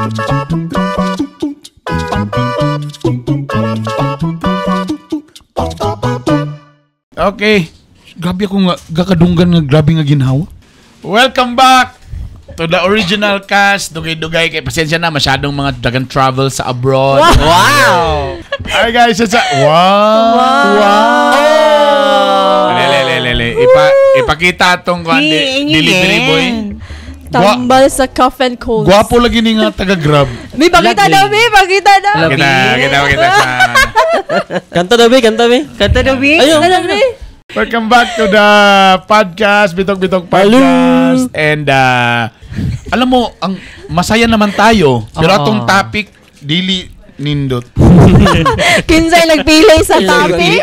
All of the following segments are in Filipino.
Okay. Grabe ako nga gakadunggan nga grabe nga ginhawa. Welcome back to the original cast. Dugay-dugay kay pasensya na masyadong mga dagang travel sa abroad. Wow! Hi guys, Ipakita tong delivery boy. Tambal sa cough and cold. Gwapo lagi ni nga taga-Grab. May pakita daw, pakita daw. Kita sa Kanta daw, Ayun. Welcome back to the podcast, Bitok Podcast. And alam mo, ang masaya naman tayo. Pero atong topic, dili nindot. Kinsay nagpili sa topic?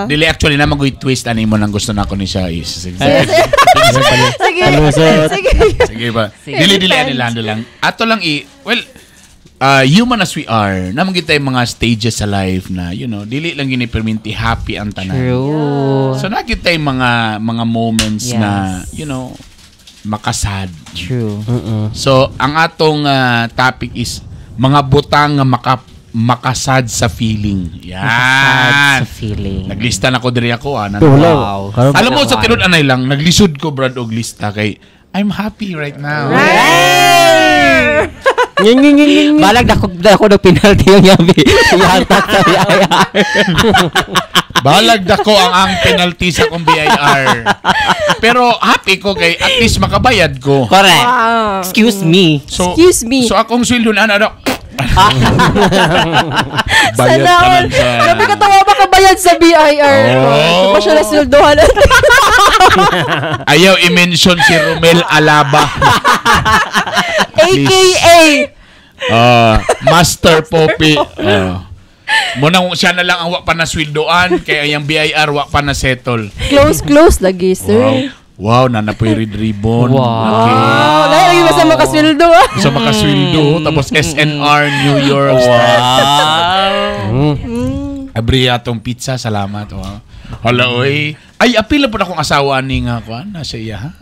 Dili actually na mag-twist ani mo nang gusto na ako ni siya is. Sige ba? Dili ano lang. Ato lang human as we are, naman kita yung mga stages sa life na, dili lang gini-perminti happy ang tanan. True. So nakita yung mga moments na, makasad. True. So, ang atong topic is mga butang nga makasad sa feeling. Yan. Makasad sa feeling. Naglista na ko diri ako. Wow. Alam mo, sa tinod anay lang, naglisod ko, Brad, og lista kay I'm happy right now. Balag na ko penalty yung yabi. Balag dako ang penalty sa kong BIR. Pero happy ko kay at least makabayad ko. Correct. Wow. Excuse me. So akong sweldo na bayad ka lang sa... Grabe katawa ba kabayad sa BIR? Ito pa siya na sweldohan. Ayaw i-mention si Romel Alaba. AKA Master Poppy. Munang siya na lang ang wak pa na sweldoan kaya yung BIR wak pa na settle. Close lagi, sir. Wow, nanapoy red ribbon. Wow. Dahil lagi sa makasweldo. Sa makasweldo. Tapos SNR New York. Abriya tong pizza. Salamat. Hala, oy. Ay, apila po na akong asawa ni nga ko. Nasa iya, ha?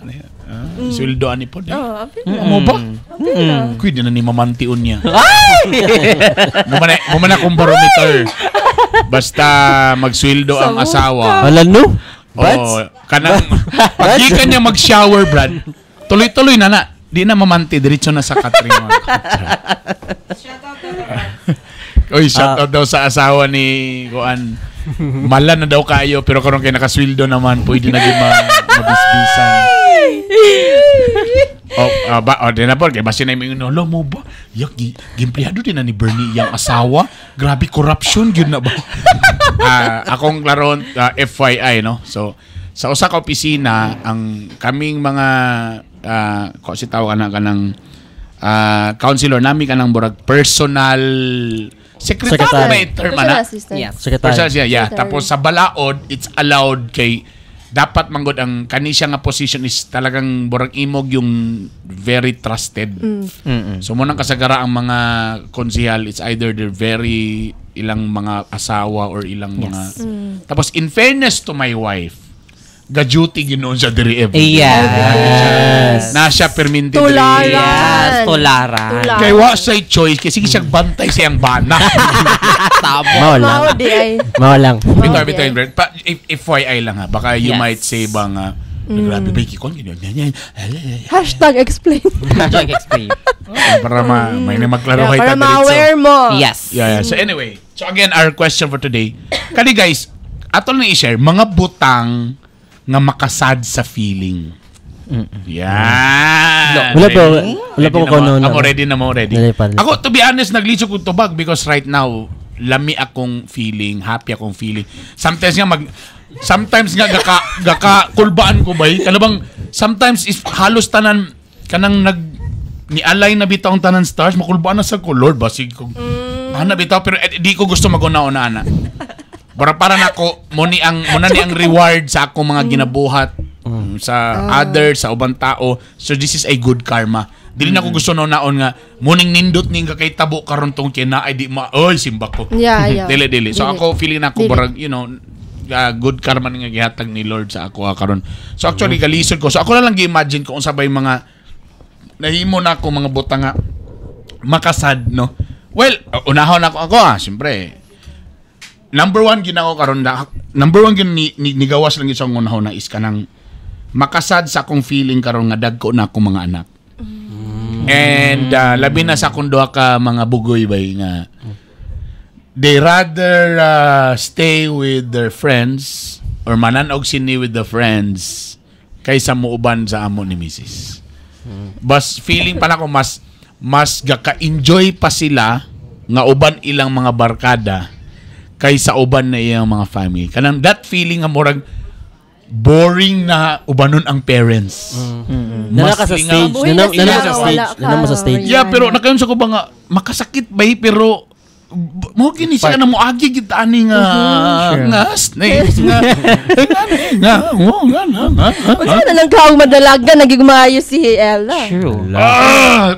Sweldoan ni po. Amo ba? Kuy, di na ni mamantiun niya. Mumana kong barometer. Basta magsweldo ang asawa. Hala, no? Kanang pag-i ka niya mag-shower, Brad, tuloy-tuloy na. Di na mamanti, diretso na sa Catherine. Shout out daw sa asawa ni Kuan. Mala na daw kayo, pero karon kay nakasweldo naman, pwede na din mabisbisan. Di na po, kaya basin na yung lo mo ba? Gimplihado din na ni Bernie yung asawa. Grabe corruption, yun na ba? Akong laron, FYI, no? So, sa usa ka opisina, ang kaming mga, kasi tawag ka ng counselor, namin ka ng burag, personal secretary. May term na? Secretary. Yeah. Tapos sa balaod, it's allowed kay dapat manggod ang kanisya nga position is talagang burag imog yung very trusted. So munang kasagara ang mga konsehal, it's either they're very ilang mga asawa or ilang mga tapos in fairness to my wife, ga-duty ginoon siya diri every day. Yes. Na siya perminti diri. Tularan. Kay wa say choice kasi siyang bantay siyang bana. Tama. Mao lang. Bitaw, FYI lang ha. Baka you might say bang grabe ba ikikon ganyan. #explain. Para may magklaro para ma-aware mo. Yes. Yeah. So anyway, again our question for today. Kani guys, atol na i-share mga butang nga makasad sa feeling. Yan. Wala po ko noon. Ako ready. Ako, to be honest, naglisod ko tubag because right now, lami akong feeling, happy akong feeling. Sometimes nga gaka-kulbaan ko ba? Kalabang, sometimes if halos tanan, kanang ni-alay na bitaw ang tanan stars, makulbaan na sa color, basig ko. Bitaw, pero di ko gusto mag-una-una, ana. Para nako muna ni ang reward sa akong mga ginabuhat sa others, sa ubang tao. So this is a good karma. Dili na ko gusto naon nga muning nindot ning kay tabo karon tong kina ay di simba ko. Yeah. Dili. So ako feeling na ako barag good karma nga gihatag ni Lord sa ako karon. So actually galisod ko. So ako na lang gi-imagine ko unsa bay mga nahimo na ako mga butang nga makasad, no? Well, unahon ako siyempre. Number one karon number one nigawas lang isang unahon na is kanang makasad sa akong feeling karon nga dagko na akong mga anak. And labi na sa akong duha ka mga bugoy bay nga they rather stay with their friends or mananog sini with the friends kaysa muuban sa amo ni Mrs. Bas feeling pa na ko mas gaka-enjoy pa sila nga uban ilang mga barkada kaysa uban na iyang mga family. Kanang that feeling nga murag boring na ubanon ang parents. Nana ka sa stage. Nana sa stage. Yeah, pero nakayon sa ko ba nga makasakit ba pero mo kini siya na mo agi gid ani nga ngas nga Unsa na lang kaong madalagan naging maayo si Ella.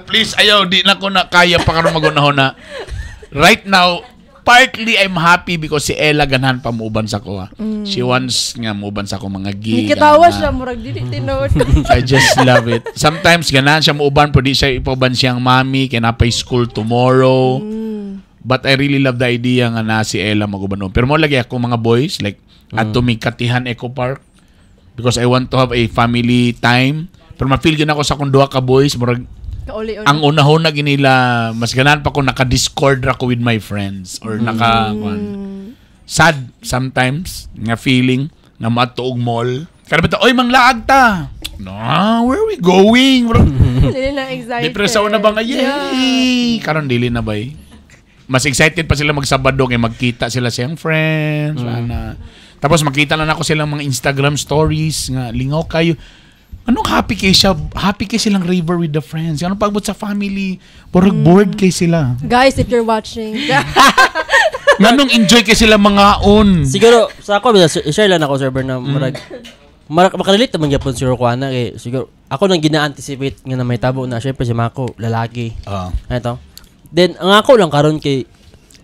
Please ayaw di na ko na kaya pa karon magunahon na. Right now partly I'm happy because si Ella ganahan pa muuban sa ko. She wants nga muuban sa ko mga gig. Nikitawa siya murag dili tinuod. I just love it. Sometimes ganahan siya muuban pero di siya ipoban siyang mommy kay napay school tomorrow. But I really love the idea nga na si Ella magubanon. Pero mo lagi ako mga boys like at tumikatihan Eco Park because I want to have a family time. Pero ma-feel gid ako sa akong duha ka boys murag ang unahon na ginila mas ganahan pa ko naka-discord ako with my friends or sad sometimes nga feeling na matuog mall. Kada bitaw oy manglaag ta. No, where are we going? Dili na excited. Depresaw na ba nga? Yay! Karon dili na ba mas excited pa sila magsabado kay magkita sila sa yung friends. Tapos makita na ako silang mga Instagram stories nga lingaw kayo. Anong happy kay silang river with the friends. Anong pagbot sa family? Porag bored kay sila. Guys, if you're watching. Nganong enjoy kay sila mga on. Siguro sa ako share lang ako server na makarelate naman gyapon si Roquana kay siguro ako nang gina-anticipate nga na may tabo na syempre si Mako lalaki. Ito. Then ang ako lang karon kay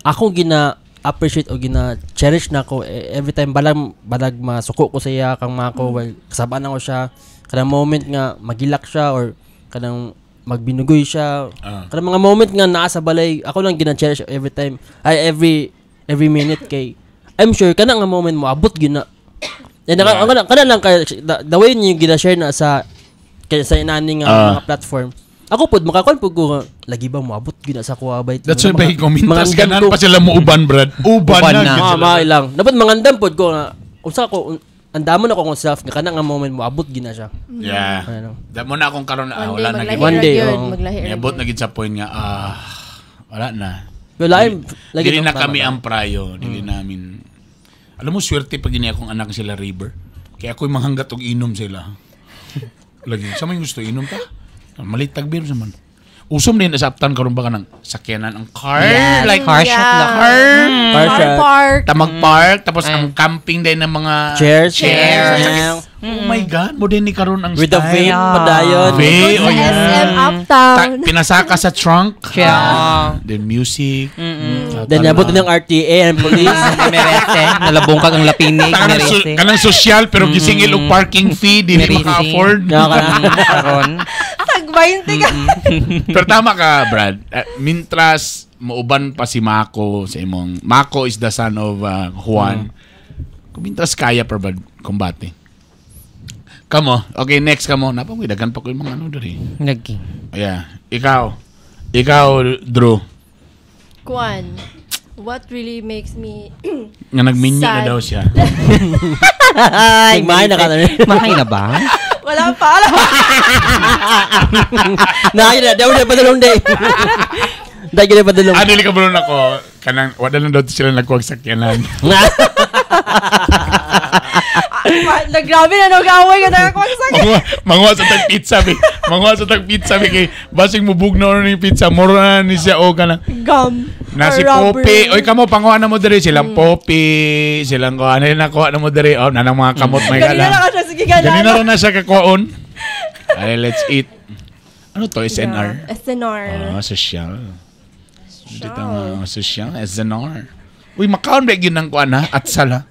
ako gina-appreciate o gina-cherish na ako every time balag masuko ko sa iya kang Mako while kasabaan ako siya kanang moment nga magilak siya or kanang magbinugoy siya kanang mga moment nga naa sa balay ako lang gina-cherish every time every minute kay I'm sure kanang nga moment mo abot gyud na kanang lang kay the way niyo gina-share na sa inani nga mga platform. Ako pod makakon pud ko lagi ba moabot gina sa kuha bay. That's why by comments ganan pa sila mo uban brad. Uban na. Lang. Dapat mangandam pod ko nga unsa ko andamon ako self nga kanang nga moment moabot gina siya. Yeah. Damo na akong karon wala na one day abot na gid sa point nga wala na. Wala lagi na kami ang prayo, dili namin. Alam mo swerte pag gini akong anak sila River. Kaya ako'y manghanggat og inom sila. Lagi sa may gusto inom ta. Malitag beer sa man. Usom din asaptan karon ba kanang sakyanan ang car like car shot lang. Car park. Tamag park tapos ang camping din ng mga chairs. Oh my god, mo din ni karon ang with the vape padayon. SM Uptown. Pinasaka sa trunk. Then music. Then abot din ng RTA and police. Merese. Nalabungkag ang lapinig. Merese. Kanang social pero gisingil og parking fee dili maka-afford. Karon. Tag 20 ka. Pero tama ka, Brad. Mintras mauban pa si Mako sa imong. Mako is the son of Juan. Mintras kaya pa Brad kumbate. Kamo. Okay, next kamo. Napawidagan pa ko yung mga ano dali. Nagking. Yeah. Ikaw, Drew. Kuan. What really makes me Nga nagminyo na daw siya. Mahay na ka na rin. Mahay na ba? Wala pa. Nahay na. Daw na padulong day. Dahil na padulong. Dili ka bulon ako. Kanang, wala lang daw sila nagkuwag sakyanan. Grabe na nag-away ka na ako sa Mangwa sa tag pizza bi. Mangwa sa tag pizza bi kay basing mubugno ni pizza moro na ni siya o kanang gum. Na si Poppy. Oy kamo panguha na mo diri silang Poppy, silang ko ano na kuha na mo diri oh nanang mga kamot may kala. Ganina na siya kakuon. Ay let's eat. Ano to SNR? SNR. Social. Dito nga social SNR. Uy makaon ba gyud nang kuan ha at sala.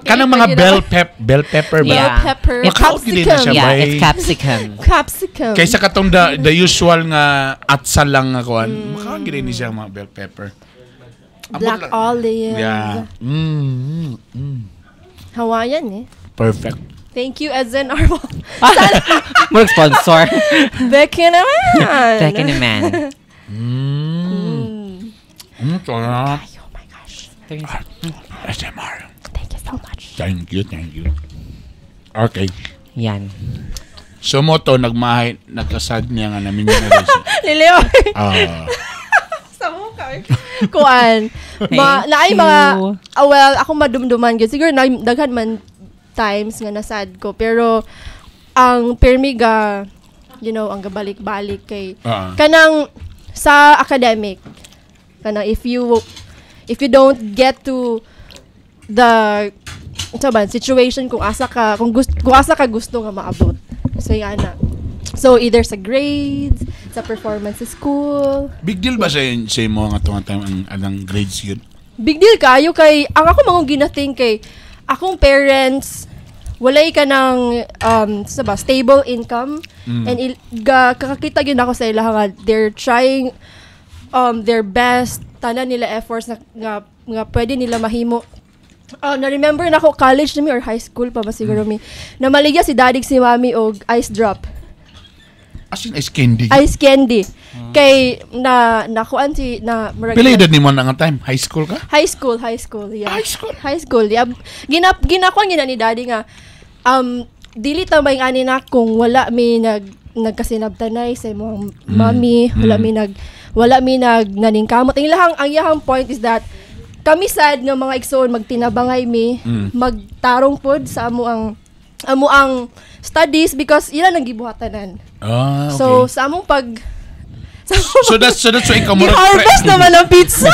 Kanang mga bell pepper ba? Bell Yeah. pepper. Makaot gid na siya, Yeah, bay. it's capsicum. Capsicum. Kaysa katong the usual nga atsal lang nga kuan. Makaon gid ni siya mga bell pepper. Black olive. Yeah. Hawaiian eh. Perfect. Thank you, Ezen Arwal. More sponsor. Becky naman. Second man. Sarap. Oh my gosh. SMR. Thank you so much. Thank you. Okay. Yan. So mo to, nagkasad niya nga namin yung relation. Lileo. Sa mukha. Kuan. Naay mga, well, ako madumduman gyud. Siguro daghan man times nga nasad ko. Pero, ang permiga, ang gabalik-balik kay, kanang sa academic, kanang if you don't get to the situation kung asa ka gusto nga maabot. So yan na. So either sa grades, sa performance sa school. Big deal ba sa mo nga tunga time ang grades yun? Big deal kayo kay ang ako mangong ginating kay akong parents walay ka ng stable income and kakakita gyud ako sa ila nga they're trying their best, tanan nila efforts nga pwede nila mahimo. Na-remember na ako, college na mi or high school pa ba siguro mi, na maligya si dadig si mami og ice drop. As in, ice candy? Ice candy. Kay, nakuan si, Pila edad ni mo na nga time? High school ka? High school, yeah. High school, yeah. Ginakuan gina ni daddy nga, dili tambay nga ni na kung wala mi nagkasinabtanay sa imong mami, wala mi naningkamot. Ang iyahang point is that kami sad nga mga igsoon magtinabangay mi magtarong pod sa amo ang studies because ila nang gibuhatanan. Okay. So sa among So that's why ikaw mo harvest naman ang pizza.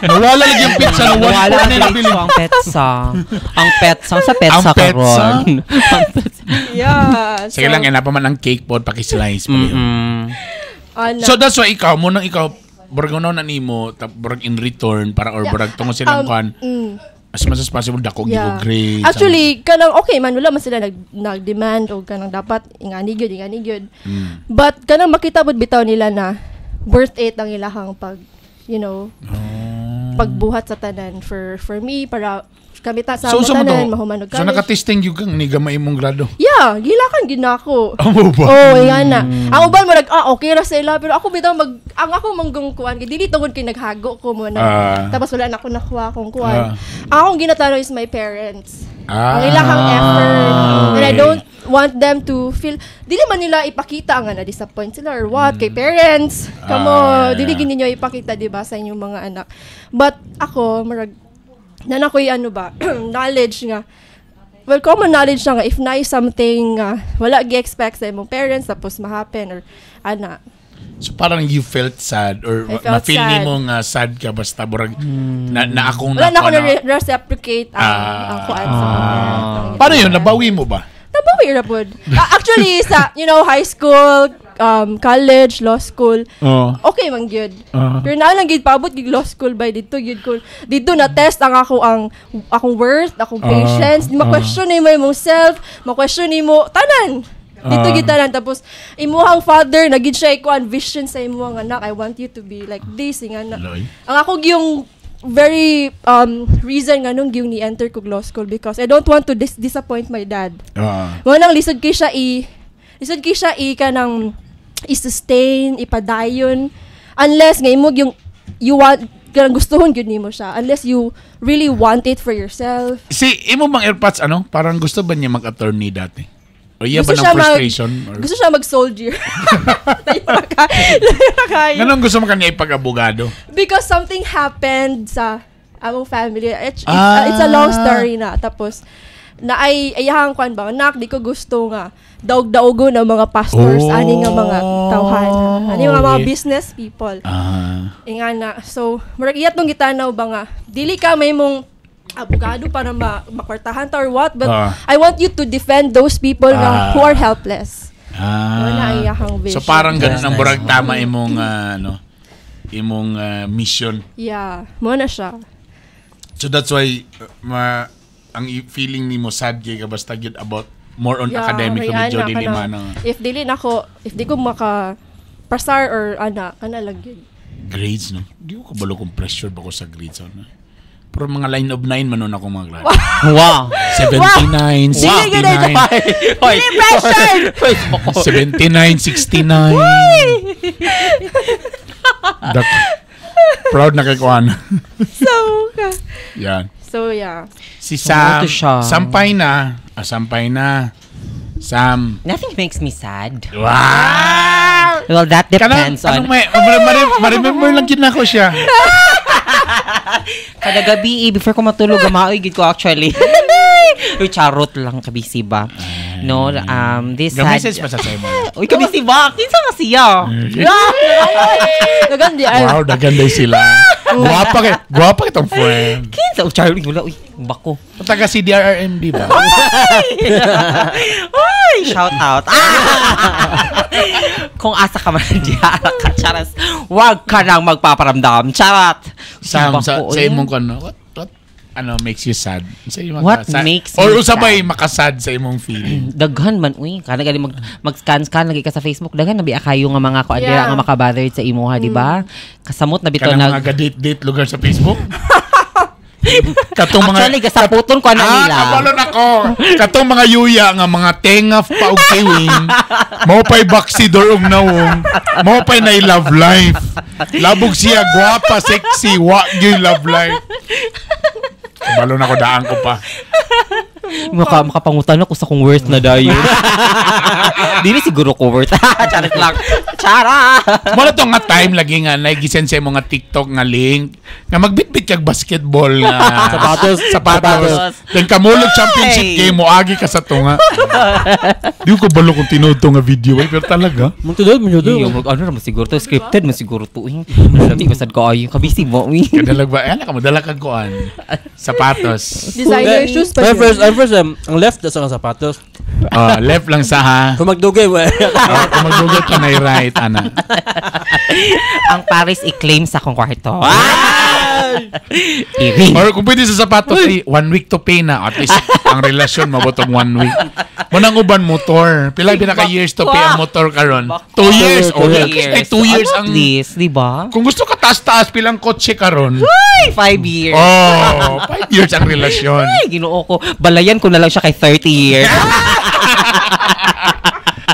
Nawala lang yung pizza na Wala na na nabili. ang petsa. Ang petsa sa petsa karon. Yeah. Sige lang, pa man ang cake pod paki-slice pa yun. Ana. So that's why ikaw burag na nimo burag in return para or burag tungo silang kuan. As much as possible dako give grades. Actually, kanang okay man wala man sila nag-demand o kanang dapat ingani gyud. But kanang makita pod bitaw nila na worth it ang ilahang pagbuhat sa tanan for me para kami sa tanan mahumanog kami. So naka-testing yung kang ni gamay imong grado. Yeah, gilakan gid nako. Amo ba? Yan na. Ang uban mo okay ra sila pero ako bitaw ang ako manggong kuan dili tungod kay naghago ko mo tapos wala na ako nakuha akong kuan. Akong ginatanaw is my parents. Ang ilahang effort. And I don't want them to feel dili man nila ipakita nga na disappoint sila or what kay parents. Kamo dili gid ninyo ipakita di ba sa inyong mga anak. But ako ako'y knowledge nga. Well, common knowledge nga, if na something wala gi-expect sa imong parents, tapos ma-happen, or So parang you felt sad, or na-feel ni mo nga sad ka, basta burag na akong wala na ako na-reciprocate ang kuan sa mga. Paano yun? Nabawi mo ba? Nabawi ra pod. Actually, sa, high school, college, law school, okay man gyud. Pero na lang gyud paabot gyud law school by dito gyud ko. Dito na test ang akong worth, akong patience. Di ma-question nimo imong self, ma-question nimo tanan. Dito gyud tanan tapos imuhang father nagid siya ikuan vision sa imuhang anak. I want you to be like this nga na. Ang ako gyung very reason nga nung gyung ni enter ko law school because I don't want to disappoint my dad. Mo nang lisod kay siya kanang i-sustain, ipadayon unless nga imo yung you want kanang gustuhon gyud nimo siya unless you really want it for yourself. Si imo bang airpods parang gusto ba niya mag-attorney dati? O iya ba ng frustration? Gusto siya mag-soldier. Ganun gusto mo kanya ipag-abogado? Because something happened sa among family. It's a long story na. Tapos, ayahang kwan ba, di ko gusto nga daog-daogo ng mga pastors, ani nga mga tawhan. Ani nga mga business people. Nga na. So, murag iyat nung gitanaw ba nga, dili ka may mong abogado para makwartahan or what, but I want you to defend those people who are helpless. Wala iyahang vision. So parang ganun ang burag tama imong mission. Yeah, mo na siya. So that's why feeling nimo sad kay ka basta gyud about more on academic ko medyo dili man. If di ko maka pasar or kana lang yun. Grades, no? Di ko kabalo kung pressure ba ko sa grades. No? Pero mga line of 9 man nun ako mga grade. Wow. 79, 69. Dili pressure! 79, 69. Proud na kay Kuan. Yan. So, yeah. Si Sam, sampay na. Sam. Nothing makes me sad. Wow! Well, that depends on... Ma-remember lang yun ako siya. Kada gabi, before ko matulog, maoy gid ko actually. Uy, charot lang, kabisi ba? No, this sad... Ga-message pa sa mo. Uy, kabisi ba? Kinsa nga siya? Nagandi ay. Wow, naganday sila. Guwapa kitong friend. Kinsa? Uy, charot, uy, bako. Taga CDRRMD ba? Uy, shout out. Kung asa ka man diyan, charas, wag ka nang magpaparamdam. Charot. Sam, sa imong ano, what makes you sad? What makes or you usabay sad? Makasad sa imong feeling? Daghan man, uy. Kana gali mag-scan lagi ka sa Facebook. Daghan, nabi kayo nga mga kuandira nga makabothered sa imuha, di ba? Kasamot na bito na... Kanang mga date lugar sa Facebook? Katong mga... Actually, kasaputon ko na nila. Kabalon ako. Katong mga yuya nga mga tenga pa og kiwing. Mao pa'y baksidor og nawong. Mao pa'y na love life. Labog siya, guwapa, sexy, yung love life. Kabalon ako, daan ko pa. Makapangutan ako sa kung worth na dayo. Dili siguro ko worth. Charit lang. Chara! Mula to nga time lagi nga nagisen sa mga TikTok nga link nga magbitbit kag basketball nga sapatos. Then kamulog championship game mo agi ka sa tunga. Di ko balo kung tinuod to nga video pero talaga. Mutudod. Ano naman siguro to scripted man siguro to. Labi basad ko ayo kabisi mo. Kadalag ba? Ala ka madala kag kuan. Sapatos. Designer shoes pa First, ang left sa sapatos. Left lang sa ha. Kung magdugay, kung magdugay ka na right, ana. Ang Paris i-claim sa akong kwarto. Or kung pwede sa sapatos, 1 week to pay na. At least, ang relasyon, mabotong 1 week. Munang uban motor. Pila years to pay ang motor karon? 2 years. O, at least 2 years ang... Di ba? Kung gusto ka taas-taas, pilang kotse karon? 5 years. 5 years ang relasyon. Ay, ginoo ko. Balayan ko na lang siya kay 30 years.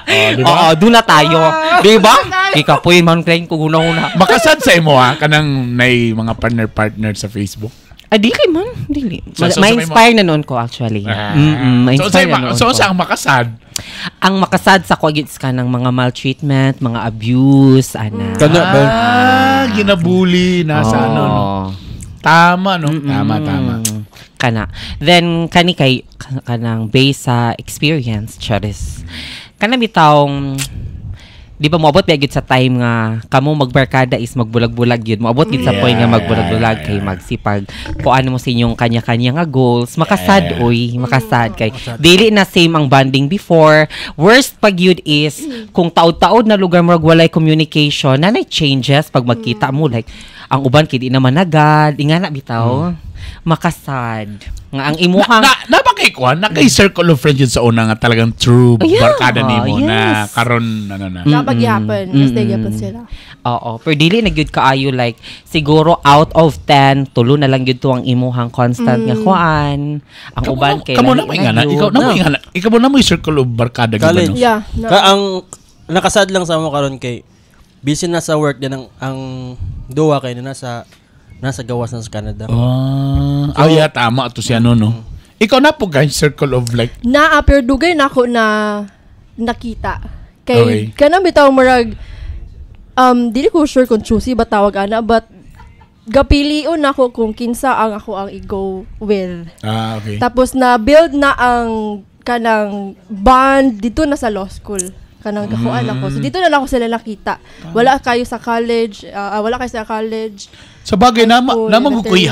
Diba? Oo, doon na tayo. Diba? Ikapoy man claim ko guna-una. Makasad sa imo ha? Kanang may mga partner sa Facebook? Dili man. Dili. So, ma-inspire na noon ko actually. Ma-inspire na noon ko. So, saan makasad? Ang makasad sa kogits ka ng mga maltreatment, mga abuse, ana. Ginabuli, nasa ano, no? Tama, no? Tama. Kana. Then, kanang based sa experience, charis. Kana bitawng, di ba moabot ba sa time nga kamo magbarkada is magbulag-bulag yun. Moabot gid sa point nga magbulag-bulag kay magsipag kung ano mo sa inyong kanya-kanya nga goals. Makasad, makasad kay dili na same ang bonding before. Worst pag yun is kung taod-taod na lugar mo walay communication, nanay changes pag magkita mo like ang uban kid naman agad, ingana bitaw. Makasad. Nga ang imuhang nabakay ko nakay circle of friends yun sa una nga talagang true barkada nimo na karon na napagyapon stay gyapon sila. Oo, pero dili na gyud kaayo like siguro out of 10 tulo na lang gyud to ang imuhang constant nga kuan. Ang uban kay kamo na may ngana ikaw na mo circle of barkada gyud no. Ang nakasad lang sa mo karon kay busy na sa work din ang duwa kay nasa gawas na sa Canada. Tama to siya no. Ikaw na po guys, circle of like pero dugay na ako na nakita. Kay kanang bitaw murag dili ko sure kung choosy ba tawag ana but gapilion ako kung kinsa ang ako ang i-go with. Okay. Tapos na build na ang kanang bond dito na sa law school. Kanang kakuan ako. So dito na lang ako sila nakita. Wala kayo sa college. Sa bagay namang koy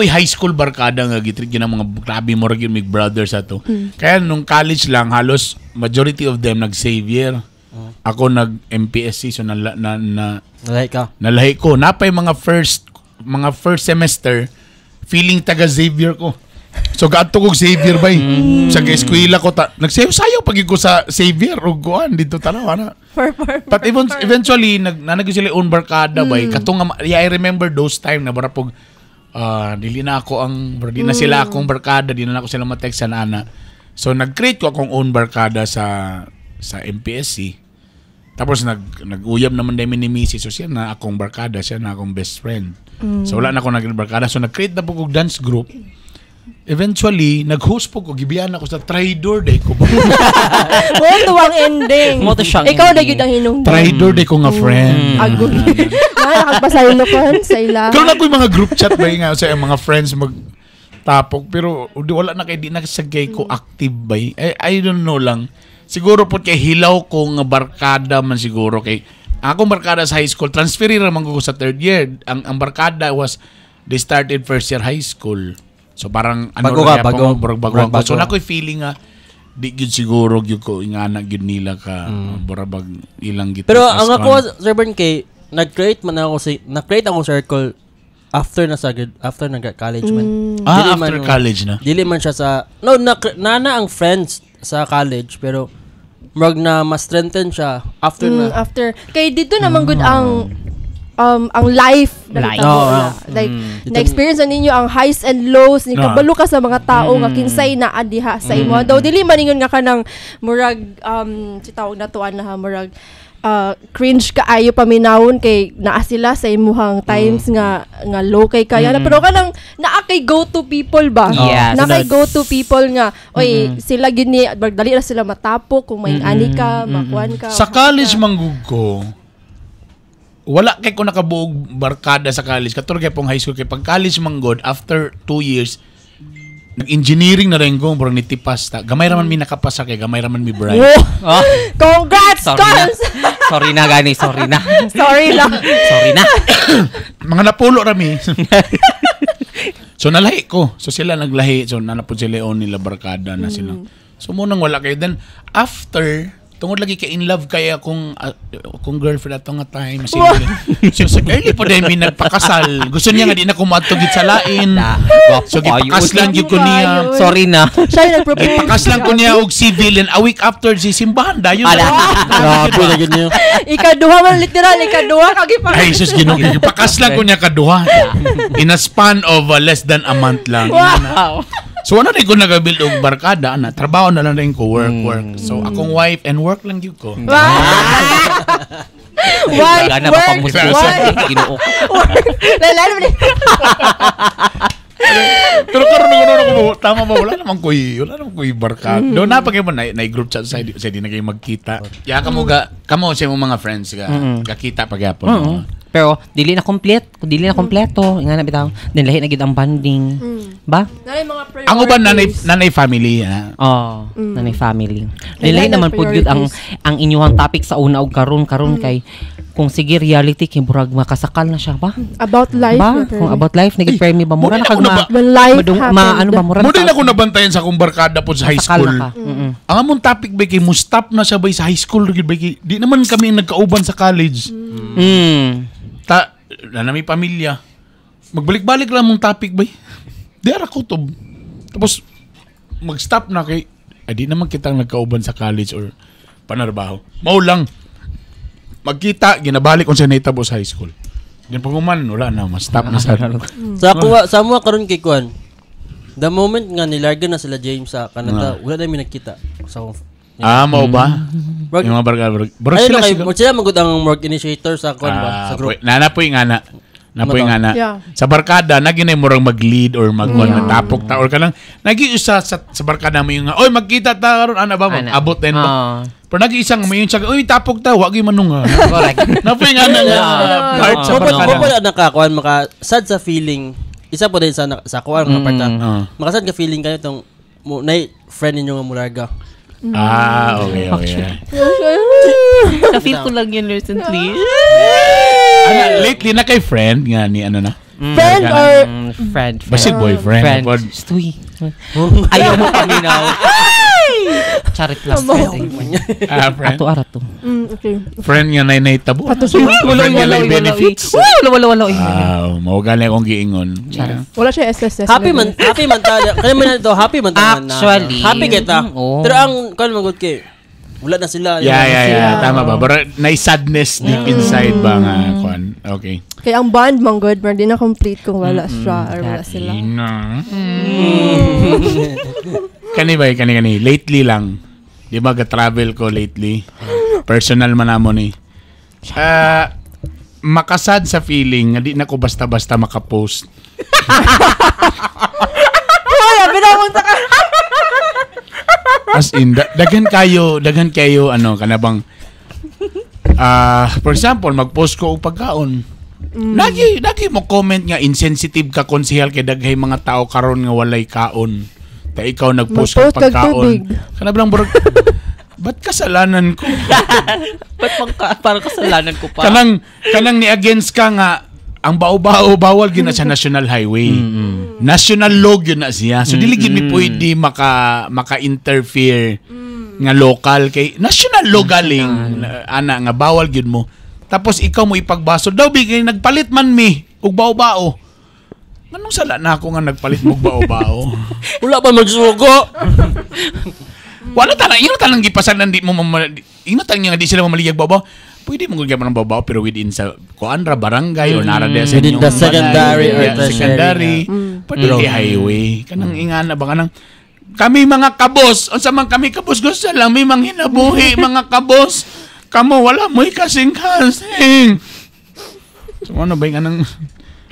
high school barkada nga gitrig ng mga grabe mo rin mig brothers ato. Kaya nung college lang halos majority of them nag-Xavier. Ako nag-MPSC so nalahi ko. Napay mga first semester feeling taga Xavier ko. So gaadto kog Xavier bay. Sa eskwela ko nagsayaw pag ko sa Xavier ug kuan dito tanaw ana. But eventually nanag sila own barkada bay. Katong I remember those time na barapog dili na sila akong barkada, di na ako sila ma-textan ana. So nag-create ko akong own barkada sa MPSC. Tapos nag-uyab naman dahil ni Missy. So siya na akong barkada, siya na akong best friend. So wala na akong naging barkada. So nag-create na po kong dance group. Eventually, nag-host po ko. Gibiyan ako sa Tridor Day ko. Mo tuwang ending. Ikaw na yun ang hinungdan. Tridor Day ko nga friend. Agoy. Nakakagpasayon na ko sa ila. Karoon ako yung mga group chat ba nga sa mga friends magtapok. Pero wala na kayo, di nagsagay ko active ba. I don't know lang. Siguro po kay hilaw ko nga barkada man siguro. Kay akong barkada sa high school, transferi naman ko sa third year. Ang barkada was, they started first year high school. So parang bago. So nako'y feeling nga di gyud siguro gyud ko ingana gyud nila ka burabag ilang gito. Pero ang ako Sir Bern kay nag-create akong circle after nag-college man. After college na. Dili man siya sa nana ang friends sa college pero murag na mas strengthen siya after kay dito naman good ang life. Like, na-experience na ninyo ang highs and lows, ni kabalo ka sa mga tao nga kinsay na adiha sa imo. Daw dili man ingon nga kanang murag sitawag na tuan na murag cringe kaayo paminawon kay naa sila sa imuhang times nga low kay kaya na pero kanang naa kay go to people ba? Yes. Na kay go to people nga oy sila gini dali na sila matapok kung may ani ka, makuan ka. Sa college manggug ko wala kay ko nakabuog barkada sa college. Katulad kay pong high school kay pag college manggod after 2 years nag-engineering na rin ko parang nitipas ta. Gamay raman mi nakapasa kay gamay raman mi bright. Congrats! Sorry na gani, sorry na. Sorry na. Mga napulo rami. So nalahi ko. So sila naglahi. So nanapod sila on nila barkada na sila. So munang wala kayo. Then after tungod lagi kay in love kaya akong girlfriend atong nga time so sa early po dahil may nagpakasal gusto niya nga di na kumatugit sa lain so gipakaslan gyud ko niya sorry na gipakaslan ko niya og civil and a week after si simbahan dayon grabe na gid niyo ikaduha man literal ikaduha kagipakaslan ay sus Ginoo gipakaslan ko niya kaduha in a span of less than a month lang wow. So ano rin ko nag-build og barkada na trabaho na lang rin ko work. So akong wife and work lang gyud ko. Wife work. Pero karon ko tama ba wala naman ko barkada. Do na pag mo na group chat sa di na kayo magkita. Ya kamo sa mga friends kakita pagyapon. Pero dili na kompleto nga na bitaw din lahi na gid ang banding ba ang uban nanay family nanay family lahi naman pud gud ang inyong topic sa una og karon kay kung sige reality kay murag makasakal na siya ba about life ba kung about life nigid permi ba mura na kag ano ba mura mo din ako nabantayan sa akong barkada po sa high school ang among topic ba kay mo stop na siya ba sa high school di naman kami nagkauban sa college na may pamilya. Magbalik-balik lang mong topic ba? Di ara kutob. Tapos, mag-stop na kay, di naman kitang nagkauban sa college or panarbaho. Mao lang. Magkita, ginabalik kung sa naitabo sa high school. Diyan paguman, wala na. Stop na sa Sa mga karon kay Kuan, the moment nga nilarga na sila James sa Canada, wala na may nagkita. Mau ba? Yung mga barkada. Sila magud ang work initiator sa Kuan ba? Sa group. Napoy nga na. Sa barkada, naginay mo rang mag-lead or magtapok ta or kanang nag-iusa sa barkada mo yung oy magkita ta karon ana ba abot din ba? Pero nag-iisang mo yung siya, oy tapok ta, wag gyud manung. Correct. Napoy nga na part sa barkada. Wala nakakuan sad sa feeling. Isa po din sa kuan mga part. Makasad ka feeling kayo tong nay friend ninyo nga mularga. Okay. Na-feel ko lang yun recently. Lately na kay friend nga ni ano na? Friend or friend. Basig boyfriend. Stoy. Ayaw mo paminaw. Charit plus. Friend. Ato. Okay. Friend nga nay tabo. Wala Friend nga nay benefits. Wala. Maugali akong giingon. Wala siya SSS. Happy man tayo. Kaya man ito, happy man tayo. Actually. Happy kita. Oo. Pero ang, kung magod kay, wala na sila. Yeah. Tama ba? Pero sadness deep inside ba nga, Kwan? Okay. Kaya ang bond mong good, pero di na complete kung wala siya or wala sila. Kani. Lately lang. Di ba ga-travel ko lately? Personal man namo ni. Makasad sa feeling nga di na ko basta-basta makapost. Kaya, pinamunta ka. As in, daghan kayo, kanabang, for example, mag-post ko og pagkaon. Lagi mo comment nga, insensitive ka konsehal kay daghay mga tao karon nga walay kaon. Ta ikaw nag-post ka pagkaon. Kanabang burag, ba't kasalanan ko? Parang kasalanan ko pa. Kanang ni against ka nga, ang bao-bao bawal gyud na sa national highway. National law gyud na siya. So dili gyud mi pwede maka-interfere nga local kay national law galing ana nga bawal gyud mo. Tapos ikaw mo ipagbasol daw bigay nagpalit man mi og bao-bao. Anong sala na ako nga nagpalit mo og bao-bao? Wala pa magsugo. Wala tanang gipasan di mo ino tang nga di sila mamaliyag bao-bao. Pwede mong gagawin ng babaw pero within sa kuandra barangay or narade sa within the secondary or secondary pwede highway kanang ingana ba kanang kami mga kabos unsa man kami kabos gusto lang may mga hinabuhi mga kabos kamo wala mo'y kasing-kasing so ano ba yung anong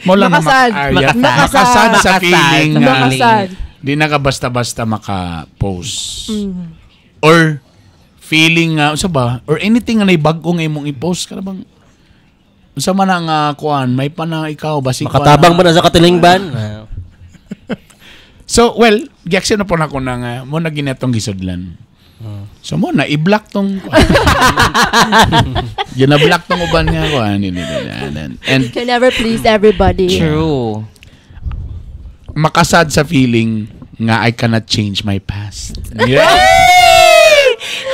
makasad sa feeling di na ka basta-basta maka-post or feeling nga unsa ba or anything nga naibag-o nga imong i-post kada bang unsa man nga kuan may pa na ikaw basi makatabang ba na sa katilingban. So well giaksyon na po nako na mo na ginatong gisudlan. So mo na i-block tong gina-block tong uban nga kuan and can never please everybody. True. Makasad sa feeling nga I cannot change my past. Yeah.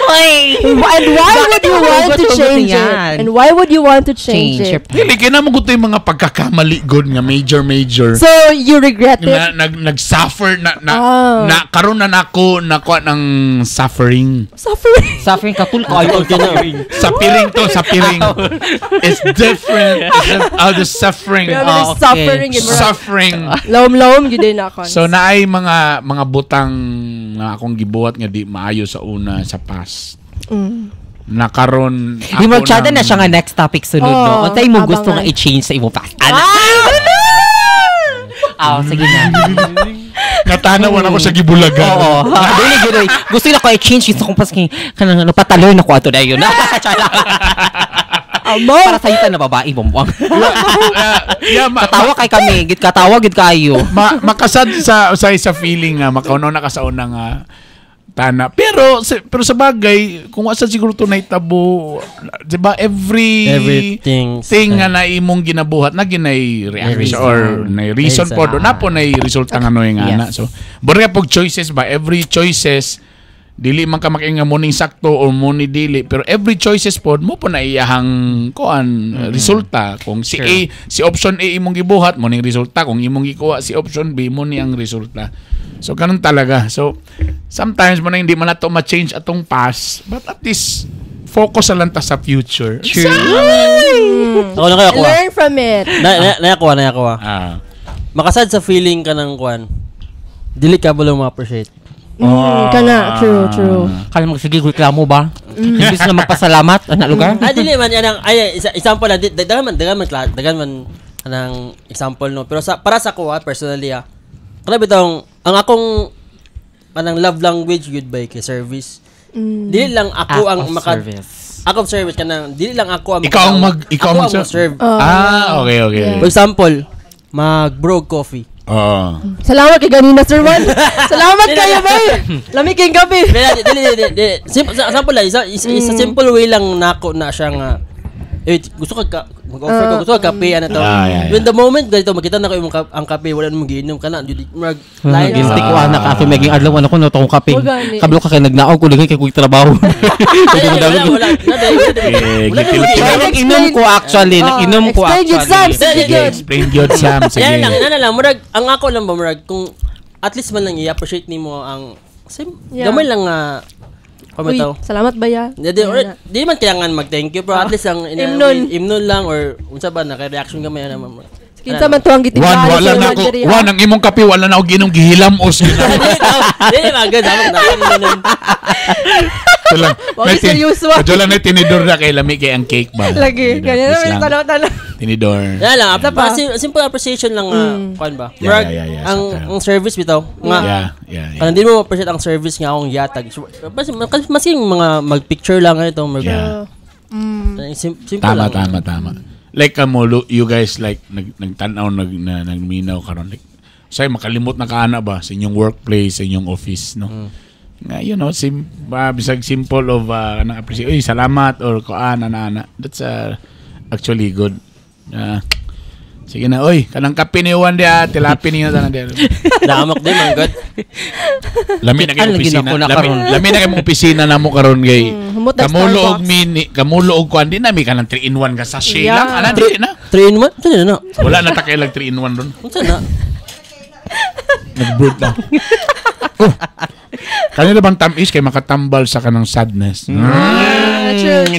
And why would you want to change it? And why would you want to change it? Dili kay na mo yung mga pagkakamali god nga major. So you regret it? Nag-suffer na karon na nako nakuha ng suffering. Suffering ka cool kayo Suffering to, suffering. It's different. The suffering. Suffering. Lom gid na kon. So naay mga butang na akong gibuhat nga di maayo sa una sa past. Nakaron di magtsada na siya nga next topic sunod no. Untay mo gusto nga i-change sa imong past. Sige na. Natanawan ako sa gibulagan. Oo. Dili gusto na ko i-change gusto kong pas kanang pataloy na ko ato dayon. Para sa ita na babae bombong. Katawa kay kami, katawa gid kayo. Makasad sa feeling nga makaunaw na ka sa una nga tana. Pero sa bagay, kung asa siguro to naitabo, 'di ba everything nga na imong ginabuhat na ginay reaction or na reason pod na po na resulta nga noy nga na. So, burga pog choices ba every choices dili man ka makinga mo ning sakto or mo ni dili pero every choices pod mo po na iyahang kuan resulta kung si A si option A imong gibuhat mo ning resulta kung imong gikuha si option B mo ni ang resulta. So kanon talaga. So sometimes mo na hindi man nato ma-change atong past but at least focus lang ta sa future. True. Ako na kaya learn from it. Na ako. Makasad sa feeling ka ng kuan. Dili ka ba ma-appreciate? Kana true. Kala mo sige reklamo ba? Imbis na magpasalamat ana lugar. Dili man yan ang example na dagan man kanang example no. Pero para sa ko personally kana bitong ang akong kanang love language goodbye kay service. Dili lang ako ang service. Ako service kanang dili lang ako ang ikaw ang serve. Okay. For example, mag-brewed coffee. Salamat kay ganina Sir Juan. Salamat kayo ba? Lamiking gabi. Dili. Sample lang isa simple way lang nako na siya nga gusto ka mag-offer ko, gusto ka kape, ano to. When the moment, ganito, makita na ko ang kape, wala namang giinom ka na, mag-line. Ginsti ko anak ako, maging adlaw ano ko, natong kape. Kablo ka kay nagnaog ko, ligay kay kuy trabaho. Wala. Nag-inom ko actually. Explain good, Sam. Sige. Yan lang, murag, ang ako lang ba, murag, kung at least man lang i-appreciate nimo ang, gamay lang nga, Uy, salamat ba ya? Di man kailangan mag-thank you, pero at least ang imnon lang or unsa ba naka-reaction ka may naman. Kinsa man to ang gitingala. Wala na ako. Ang imong kape wala na og ginom gihilamos. Dili magad dapat Wag seryoso. Jola na tinidor na kay lami kay ang cake ba. Lagi. Kanya na tanaw. Tinidor. Yan lang. Simple appreciation lang kuan ba. Ang service bitaw nga. Kana di mo appreciate ang service nga akong yatag. Mas yung mga mag-picture lang ito. Simple lang. Tama. Like you guys like nagtanaw nagminaw karon like say makalimot na kaana ba sa inyong workplace, sa inyong office, no? Nga, you know, bisag simple of na-appreciate, uy, salamat, or kuan, ana. That's actually good. Sige na, uy, kanang kape ni Juan dia, tilapin niyo tanan dia. Damak din, man, God. Lami na kay opisina. Lami na kay opisina namo karon gay. Kamulo og kuan din nami kanang 3-in-1 ka sachet lang, ana di na. 3-in-1? Tala na. Wala na ta kay 3-in-1 ron. Unsa na? Nag-brood na. Kanina bang tamis kay makatambal sa kanang sadness.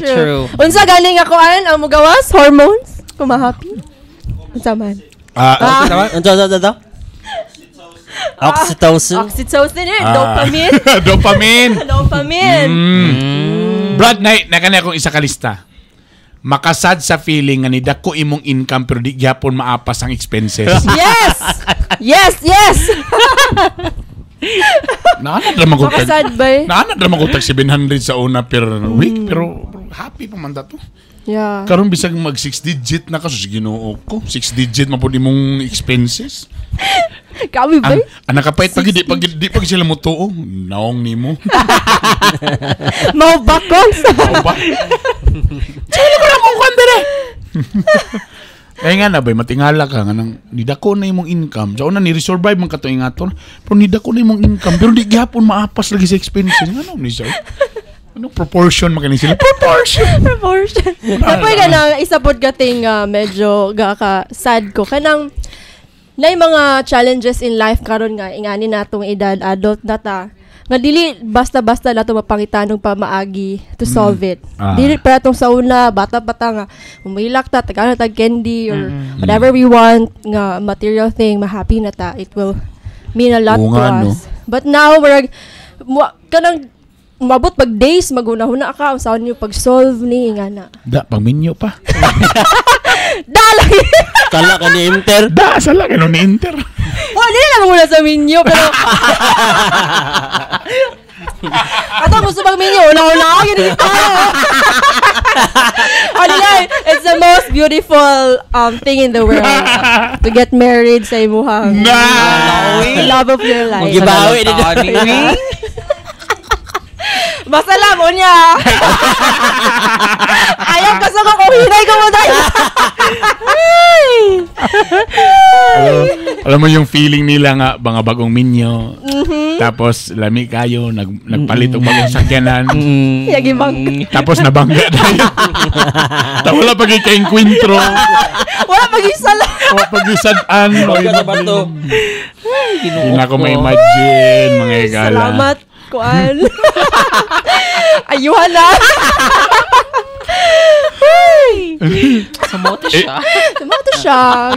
True. Unsa galing ako ang mugawas hormones? Kumahappy. Unsa man? Unsa? Oxytocin. Dopamine. Brad, na kanina akong isa ka lista. Makasad sa feeling nga nidako imong income pero di gyapon maapas ang expenses. Yes. Naanad naman ko tag 700 sa una per week pero happy pa man dato. Yeah. Karon bisag mag 6 digit na kaso Ginoo ko. 6 digit man pud imong expenses. Kami ba? Ang nakapait pag di pag sila mo tuo. Naong nimo. Mau bakon. Sino ko na mo kwandere? Kaya nga na ba, matingala ka nga nang nidako na imong income. Sa una ni-resurvive man kato ingaton. Pero nidako na imong income. Pero di gihapon maapas lagi sa expenses. Ano ni siya? Anong proportion makanin sila? Proportion. Tapos ka na, isa po gating medyo sad ko. Kanang, na yung mga challenges in life karon nga, ingani natong edad, adult na ta. Nga dili basta-basta na ito mapangitanong pa maagi to solve it. Dili para itong sa una, bata-bata nga, umilak ta, tag candy, or whatever we want, nga material thing, ma-happy na ta, it will mean a lot to us. No? But now, kanang, umabot pag days, maguna-huna ka, saan nyo pag-solve ni, nga na. Pang minyo pa. Lagi! Sala ka ni Inter. Sala ka ni Inter. Hindi na lang muna sa menu, pero... Ato, gusto pag menu, una-una ako, yun dito. It's the most beautiful thing in the world. To get married sa imuhang. Love of your life. Magibawi dito. Basta lang mo niya. Ayaw ka sa kung hinay ko mo tayo. Alam mo yung feeling nila nga, mga bagong minyo. Tapos, lami kayo, nagpalit ng bagong sakyanan. Tapos, nabangga tayo. Tapos, wala pag-i-enkwentro. Wala pag-isala. Wala pag-isadaan. Hindi na ako ma-imagine, mga igala. Salamat. Kuan. Ayuhan na. Sumoto siya.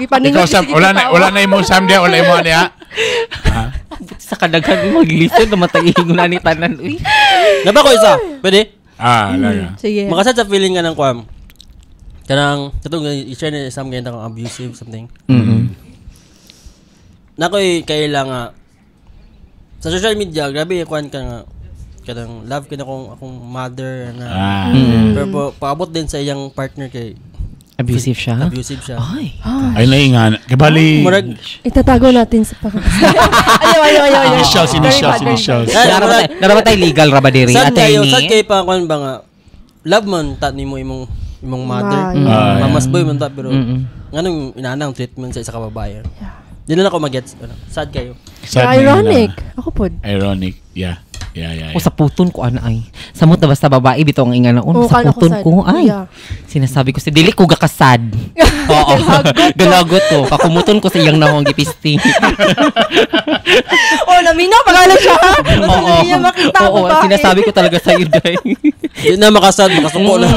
Ikaw, Sam, wala na yung Sam dia, wala yung mga dia. Sa kadaghan mag-listen, namatayin na ni tanan. Uy. Naba ko isa? Pwede? Laga. Sige. Makasad sa feeling nga ng kuam. Kanang, katong i-share na Sam ganyan kang abusive, something. Nako'y kailangan sa social media, grabe kuan ka nga kanang love ka na akong mother na pero paabot din sa iyang partner kay abusive siya. Ay naingan. Kabali. Itatago natin sa ayaw. Initials. Naramatay legal rabadiri at any. Sad kay pa kuan ba nga love man ta nimo imong imong mother. Mamas boy man ta pero nganong inanang treatment sa isa ka babae. Di na ako mag-gets. Sad kayo. Ironic. Ako pod. Ironic. Yeah. O sa puton ko ana ay. Samot na basta babae bitaw ang inganaon sa puton ko ay. Sinasabi ko si dili ko gakasad. Oo. Galagot ko. Kakumuton ko sa iyang nahong gipisti. Naminaw pagalo siya ha. Basta niya makita ko ba. Sinasabi ko talaga sa iyo day. Di na makasad, makasuko na.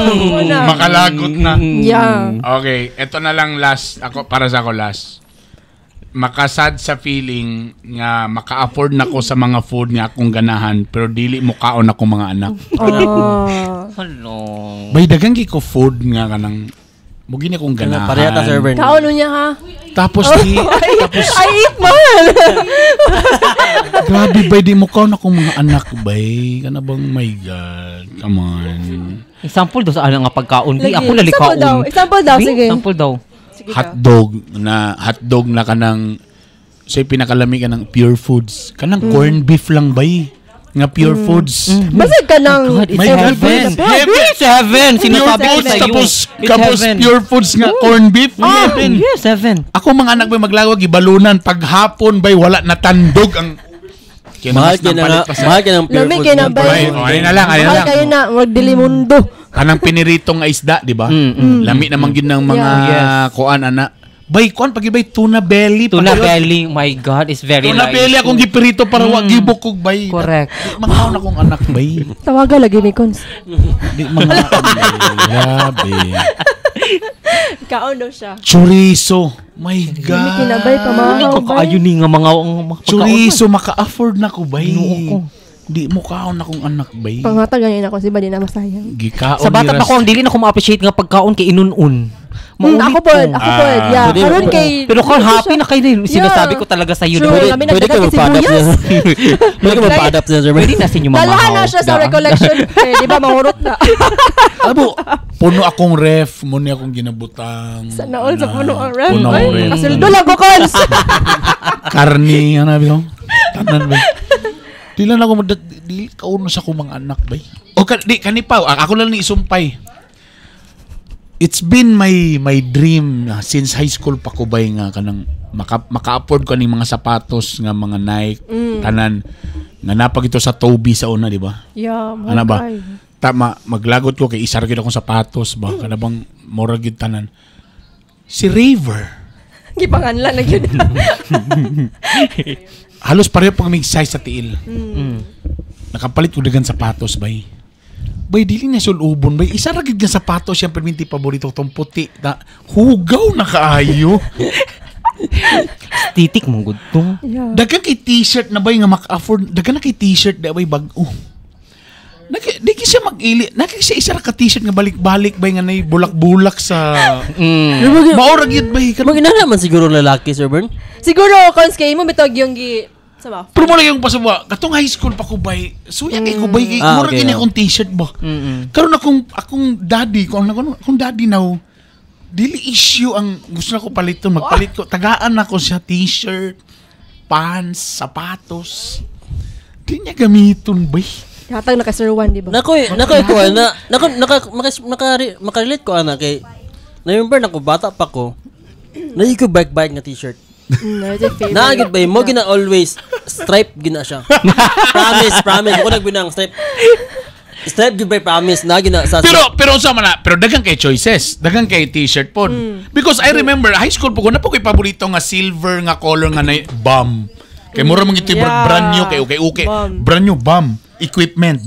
Makalagot na. Yeah. Okay, ito na lang last ako para sa ako last. Makasad sa feeling nga maka-afford na ko sa mga food nga akong ganahan pero dili mo kaon ako mga anak. Hello. Bay dagang ko food nga kanang mugi ni akong ganahan. Pareha ta server. Kaon niya ha. Tapos I eat man. Grabe bay di mo kaon akong mga anak bay. Kana bang my god. Come on. Example daw sa ana nga pagkaon. Di ako lalikaon. Example daw sige. Example daw. Hotdog na kanang say pinakalami ka ng Pure Foods kanang corned beef lang bay nga Pure Foods basig ka ng my God It's heaven sinasabi ko sa iyo tapos Pure Foods nga corned beef yes heaven ako mga anak bay maglawag ibalunan paghapon bay wala natandog ang mahal ka ng Pure Foods Foods ay na lang mahal kayo na magdilimundo kanang piniritong nga isda, di ba? Lami naman yun ng mga kuan, ana. Bay, kuan, pag-ibay, tuna belly. Tuna belly, my God, is very tuna nice. Tuna belly akong gipirito para wag gibukog, bay. Correct. Mga akong anak, bay. Tawaga lagi ni Cons. Di mga grabe. Kaon daw siya. Chorizo. My God. Hindi kinabay, pamahaw, bay. Ayun ni nga mga chorizo, maka-afford na ko, bay. Ako. Di mo kaon akong anak, bay. Pangatag ganyan ako, si ba di na masayang. Gikaon sa bata pa ko, ang dili na ko ma-appreciate nga pagkaon kay inun-un. Ako po, yeah. Karon kay... Pero kung happy na kayo, sinasabi ko talaga sa iyo. Pwede ka magpa-adapt niya. Pwede ka magpa-adapt niya, sir. Pwede na sa inyo mamahaw. Dalahan na siya sa recollection. Di ba, mahurot na. Abo, puno akong ref, muna akong ginabutang. Sana all sa puno ang ref. Puno akong ref. Kasuldo lang ko, Cons. Karni, ano ba? Tanan ba? Di lang ako, di kauno sa akong mga anak ba? O di, kanipaw, ako lang ni isumpay. It's been my dream since high school pa ko ba nga kanang maka-afford ko ning mga sapatos nga mga Nike, tanan nga napag ito sa Toby sa una, di ba? Yeah, ano ba? Tama, maglagot ko kay isar gid akong sapatos ba? Kana bang mura gid tanan. Si Raver. Gipanganlan na gyud. Halos pareho pag may size sa tiil. Nakapalit ko dagan sapatos bay. Bay dili na sulubon bay. Isa ra gid nga sapatos siyempre minti paborito tong puti na hugaw na kaayo. Titik mong gud to. Yeah. Dagan kay t-shirt na bay nga maka-afford. Dagan na kay t-shirt da bay bag-o. Di siya mag-ili. Siya isa ra ka t-shirt nga balik-balik bay nga nay bulak-bulak sa maura gid bay. Mag-ina naman siguro lalaki, Sir Bern. Siguro, Cons, kayo mo bitog yung sama. Pero mo lang yung pasabwa, katong high school pa ko bay, suya kay ko bay, mura okay, gini akong t-shirt ba. Karon akong daddy, akong daddy now, dili issue ang gusto na ko paliton, magpalit ko, tagaan ako siya t-shirt, pants, sapatos. Di niya gamiton bay. Hatag na kay Sir Juan, di ba? Nakoy ko ana, makarelate ko ana kay na-remember nako bata pa ko. Nayi ko bike nga t-shirt. Naagid ba mo gina always stripe gina siya. Promise ako nagbinang stripe gid by promise na gina sa pero sa man pero dagang kay choices, dagang kay t-shirt pod. Because I remember high school po ko na po koy paborito nga silver nga color nga na bomb. Kay mura man giti brand new kay okay. Brand new bomb equipment.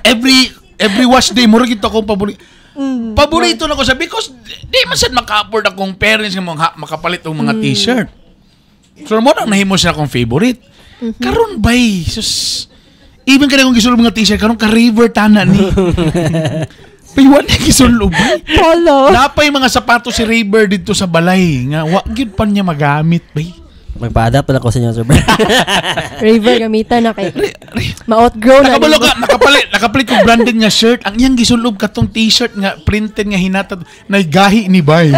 Every wash day mura gito akong paborito. Paborito na ko siya because di man sad maka-afford akong parents nga makapalit og mga t-shirt. So mo nang nahimo siya akong favorite. Karon bay, sus. Even kada kong gisulod mga t-shirt karon ka River tana ni. Paywan na gisulod bay. Polo. Napay mga sapatos si River dito sa balay nga wa gyud pa niya magamit bay. Magpa-adapt pala ko sa inyo, Sir Bern. Raver gamitan na kay ma-outgrow na. Nakabalo ka, nakapalit kong branded nga shirt. Ang iyang gisulob katong t-shirt nga printed nga hinatad na gahi ni bay.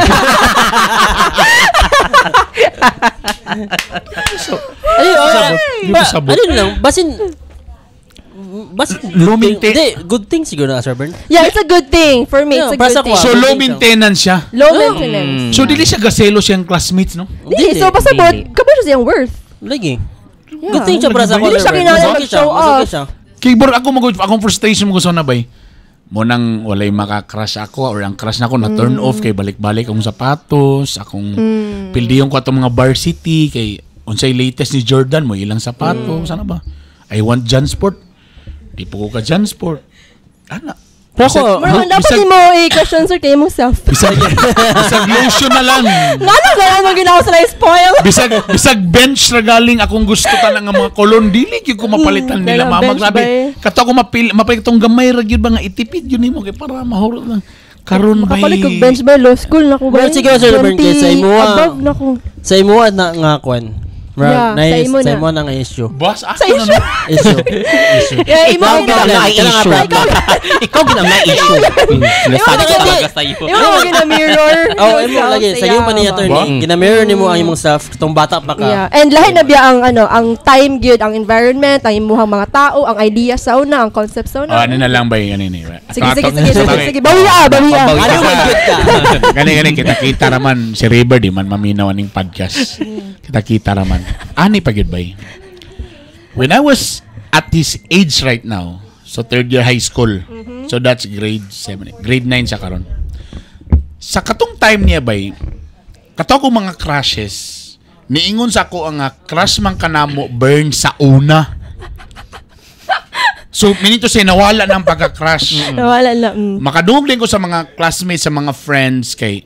Ano lang, basin Bas good thing siguro na Sir Bern. Yeah, it's a good thing. For me, it's a good thing. So, low maintenance siya? Low maintenance. So, dili siya gaselo siyang classmates, no? Hindi. So, basta kabalo siya siyang worth. Lagi. Good thing siya para sa Hindi siya kinala mag-show off. Kaya akong frustration mo gusto na ba mo nang walay maka-crush ako or ang crush na ako na turn off kay balik-balik akong sapatos, akong pildiyon ko atong mga varsity kay unsay latest ni Jordan mo ilang sapatos, sana ba? I want Jansport. Di po ko ka Jansport. Ana. Pero dapat di mo i-question sir kayo mong self. Bisag lotion na lang. Nano gano'n mo ginawa sila spoil? Bisag bench na galing akong gusto ta nga mga kolon dili gyud ko mapalitan nila mama grabe. Kato ako mapalit tong gamay ra gyud ba nga itipid yun nimo kay para mahurot lang. Karon bay. Makapalit kog bench ba law school na ko ba? Sige sir Bern kay sa imo. Above na ko. Sa imo na nga kwan. Yeah, sa imo na nga issue. Boss, sa issue. Issue. Yeah, imo na issue. Ikaw gina na issue. Nasada ka talaga sa iyo. Imo gina mirror. Oh, imo lagi sa iyo pa niya attorney. Gina mirror nimo ang imong self tong bata pa ka. Yeah, and lahi na biya ang time gyud, ang environment, ang imuhang mga tao, ang idea sa una, ang concept sa una. Ano na lang ba yan ni? Sige. Bawiya. Gani kita naman si River di man maminaw ning podcast. Kita naman. Ani pa gyud bay. When I was at this age right now, so third year high school. So that's grade 7. Grade 9 siya karon. Sa katong time niya bay, kato ko mga crushes. Niingon sa ako ang crush man kanamo burn sa una. So minito say nawala ng pagka-crush. Nawala na. Makadungog din ko sa mga classmates, sa mga friends kay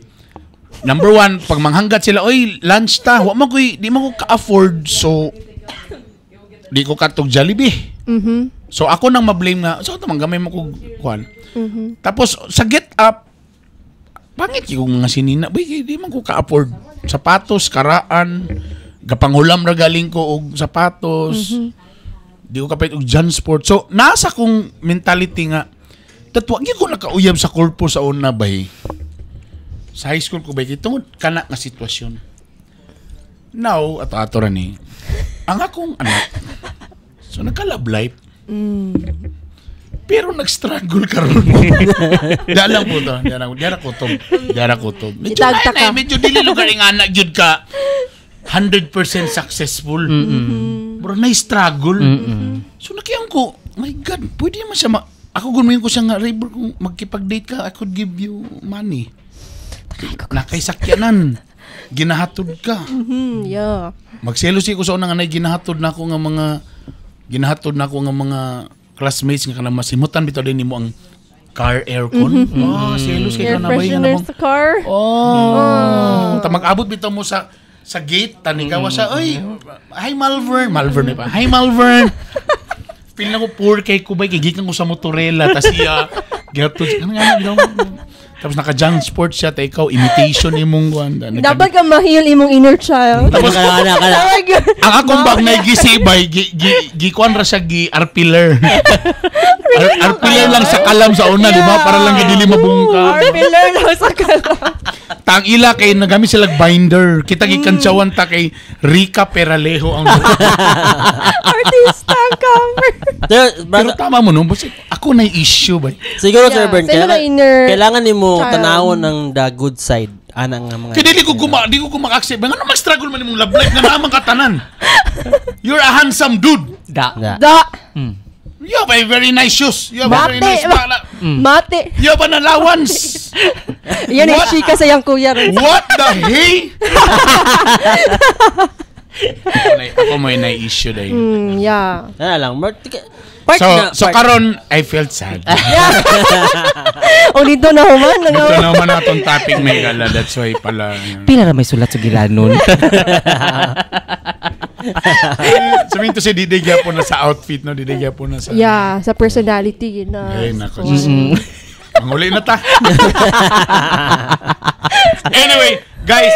number 1, pag manghanggat sila, oy, lunch ta, di mo ko ka-afford, so di ko katog Jollibee. So ako nang ma-blame nga, so tamang gamay mo ko kuan. Tapos sa get up, pangit yung mga sinina, boy, di man ko ka-afford. Sapatos, karaan, gapanghulam ra galing ko og sapatos. Di ko kapait og Jansport. So nasa kong mentality nga, wag ko nakauyab sa korpo sa una bay. Sa high school ko ba itong kana nga sitwasyon. Now, ato ra ni. Ang akong anak. So nagka-love life. Pero nag-struggle karon. Dalang po to. Diara kutob. Medyo dili lugar nga anak jud ka 100% successful. Bro, na-struggle. So nakiyang ko, my God, pwede naman siya ako gumayin ko siya nga, River, kung magkipag-date ka, I could give you money. Nakaisakyanan. Ginahatod ka. Yeah. Magselosi ko sa unang anay, ginahatod na ako nga mga classmates nga kanang masimutan bitaw din nimo ang car aircon. Selos kay kana bay nga sa car. Ta mag-abot bitaw mo sa gate tanigawa siya. Oy, hi Malvern pa. Hi Malvern. Feel na ko poor kay kubay kay gikan ko sa motorela tas iya gatod tapos naka-Jansport siya, ta ikaw, imitation imong guanda. Dapat ka ma-heal imong inner child. Tapos, ang akong bag na gisibay, gikuan ra siya, arpiller. Arpiller lang sa kalam sa una, di ba? Para lang dili mabungka. Arpiller lang sa kalam. Tang ila kay nagamit sila binder. Kita gikantsawan ta kay Rica Peralejo ang artista cover. Pero tama mo no, ako na issue ba? Siguro Sir Bern, kailangan nimo child. tanawon ng the good side anang nga mga. Kaya di ko kuma-accept. Ngano mag-struggle man imong love life nga naman katanan. You're a handsome dude. Da. You have a very nice shoes. You have a very nice Mate. You have an allowance. Yan ang chika sa yang kuya. What the hey? Ako may na-issue dahil. Yeah. Lang. So karon I felt sad. O dito na human. Dito na human atong topic may gala. That's why pala. Pila na may sulat sa gilanon. Sabihin to si Diday Gyapon na sa outfit, no? Diday Gyapon na sa... Yeah, sa personality. Ay, nako. Ang uli na ta. Anyway, guys,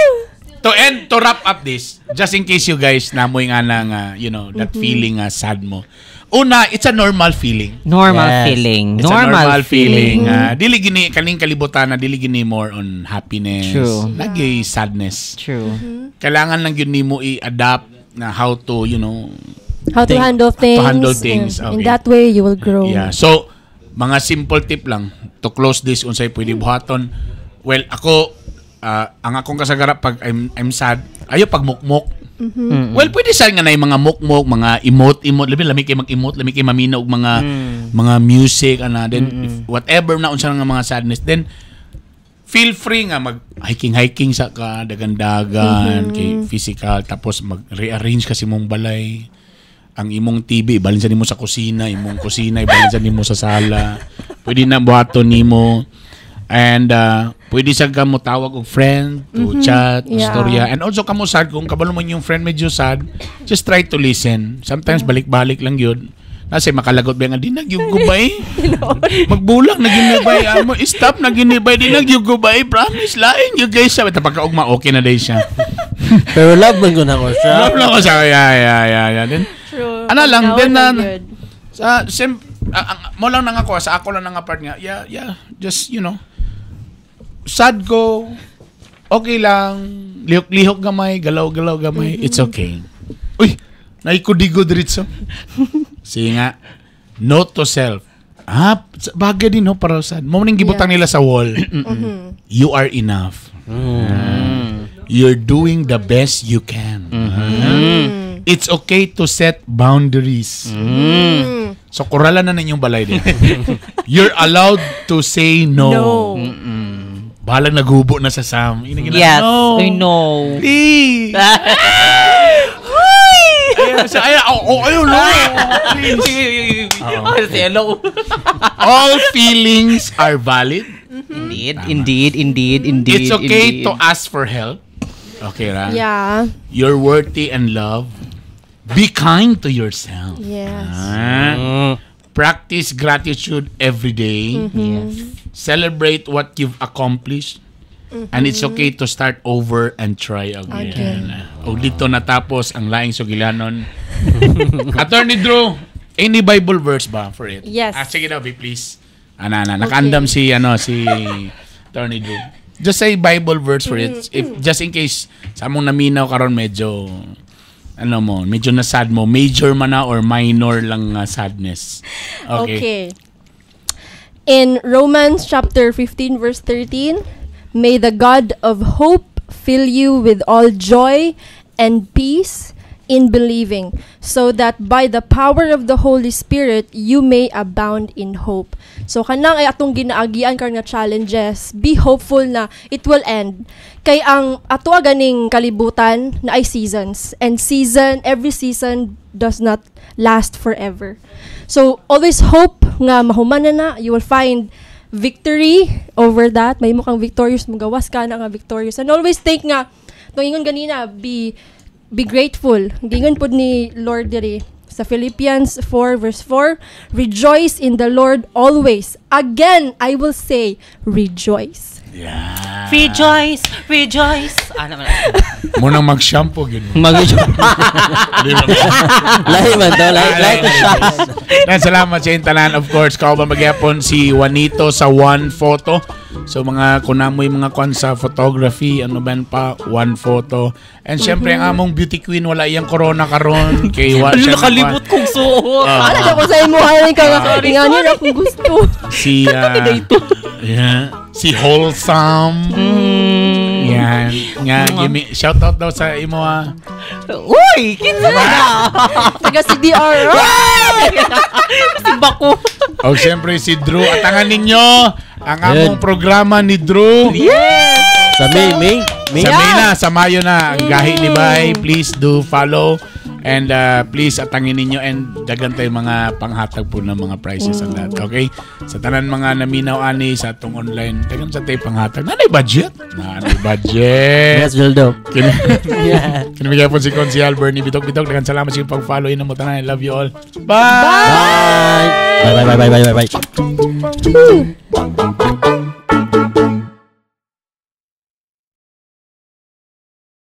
to wrap up this, just in case you guys namoy nga na that feeling sad mo. Una, it's a normal feeling. Normal feeling. It's a normal feeling. Dili gini kaling kalibutan na dili gini more on happiness. True. Lagi sadness. True. Kailangan lang yun mo i-adapt na how to, How to handle things. In that way, you will grow. Yeah. So, mga simple tip lang to close this unsay pwede buhaton. Well, ako, ang akong kasagaran pag I'm sad, ayo pag mukmok. Well, pwede sa nga na yung mga mukmok, mga emote, lami kay mag-emote, lami kay mamina og mga music, then if whatever na unsa nga mga sadness, then feel free nga mag hiking sa dagan-dagan kay physical, tapos mag-rearrange kasi mong balay. Ang imong TV, balinsan nimo sa kusina, imong kusina, balinsan nimo sa sala. Pwede na buhaton nimo. And pwede sa ka mo tawag og friend to chat, storya. And also kamo sad kung kabalo mo yung friend medyo sad, just try to listen. Sometimes balik-balik lang yun. Nasa makalagot ba nga di nagyugubay. Magbulang na ginibay. Stop na ginibay di nagyugubay. Promise lain you guys. Sabi pagkaugma okay na day siya. Pero love man ko na ko siya. Love lang ko siya. Yeah. Then ano lang din sa mo lang nang ako sa ako lang nang part nga. Yeah. Just sad ko. Okay lang. Lihok-lihok gamay, galaw-galaw gamay. It's okay. Uy, naikudigo diretso. Sige nga. Note to self. Bagay din para sad. Mo ning gibutang nila sa wall. You are enough. You're doing the best you can. It's okay to set boundaries. So, kurala na ninyong balay din. You're allowed to say no. Balang nagubo na sa Sam. Yes, no. I know. Please. Ayun, no. Hello. All feelings are valid. Indeed. It's okay to ask for help. Okay, ra? Yeah. You're worthy and loved. Be kind to yourself. Yes. Practice gratitude every day. Yes. Celebrate what you've accomplished. And it's okay to start over and try again. O dito natapos ang laing sugilanon. Attorney Drew, any Bible verse ba for it? Yes. Sige daw, please. Nakaandam si Attorney Drew. Just say Bible verse for it. If just in case sa among naminaw karon medyo medyo na sad mo, major man na or minor lang sadness. Okay. In Romans chapter 15 verse 13, may the God of hope fill you with all joy and peace in believing, so that by the power of the Holy Spirit you may abound in hope. So kanang ay atong ginaagian karon nga challenges, be hopeful na it will end. Kay ang ato ganing kalibutan na ay seasons, and every season does not last forever. So always hope nga mahuman na you will find victory over that. May mo kang victorious, magawas ka na nga victorious. And always think nga, itong ingon ganina, be grateful. Gingon po ni Lord diri sa Philippians 4 verse 4, rejoice in the Lord always. Again, I will say, rejoice. Yeah. Rejoice. Munang mag-shampoo gano'n. Lahi man daw, lahi to siya. Salamat sa intanan. Of course, kao ba magyapon si Juanito sa One Photo. So mga kunamoy mga kwan sa photography, One Photo. And syempre ang among beauty queen wala iyang corona karon kay nakalibot kong suot. Ano ko sa imo ay ngani ra kung gusto. Si Wholesome. Yan. Shout out daw sa imo. Uy, kinsa na. Taga CDR. Simba ko. O syempre si Drew. Atangan ninyo ang among programa ni Drew. Yes. Sa May. Sa May na, sa Mayo na. Ang gahi ni Bay. Please do follow. And please atangin ninyo and dagan tayo mga panghatag po ng mga prices and that. Okay? Sa tanan mga naminaw ani sa atong online, dagan sa tayo panghatag. Nanay budget? Yes, Joldo. Kinamigay po si Consial Bernie Bitok-Bitok. Dagan salamat sa pag-follow in mo tanan. I love you all. Bye! Bye.